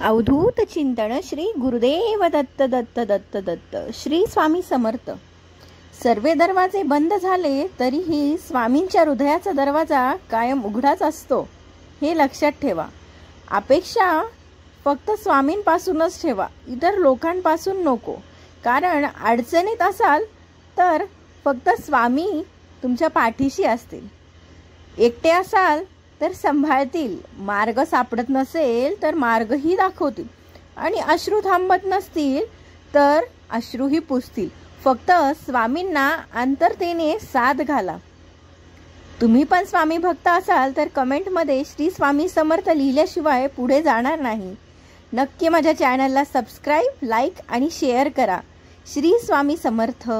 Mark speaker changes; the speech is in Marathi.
Speaker 1: अवधूत चिंतन श्री गुरुदेव दत्त दत्त दत्त दत्त श्री स्वामी समर्थ। सर्व दरवाजे बंद झाले तरीही स्वामींच्या हृदयाचा दरवाजा कायम उघडाच असतो, हे लक्षात ठेवा। अपेक्षा फक्त स्वामींपासूनच ठेवा, इतर लोकांपासून नको। कारण अडचणीत असाल तर फक्त स्वामी तुमच्या पाठीशी असतील, एकटे असाल तर सांभाळतील, मार्ग सापडत नसेल तर मार्गही दाखवतील, आणि अश्रू थांबत नसतील तर अश्रूही पुसतील। फक्त स्वामींना अंतरतेने साथ घाला। तुम्ही पण स्वामी भक्त असाल तर कमेंटमध्ये श्री स्वामी समर्थ लिहिल्याशिवाय पुढे जाणार नाही। नक्की माझ्या चॅनलला सबस्क्राईब, लाईक आणि शेअर करा। श्री स्वामी समर्थ।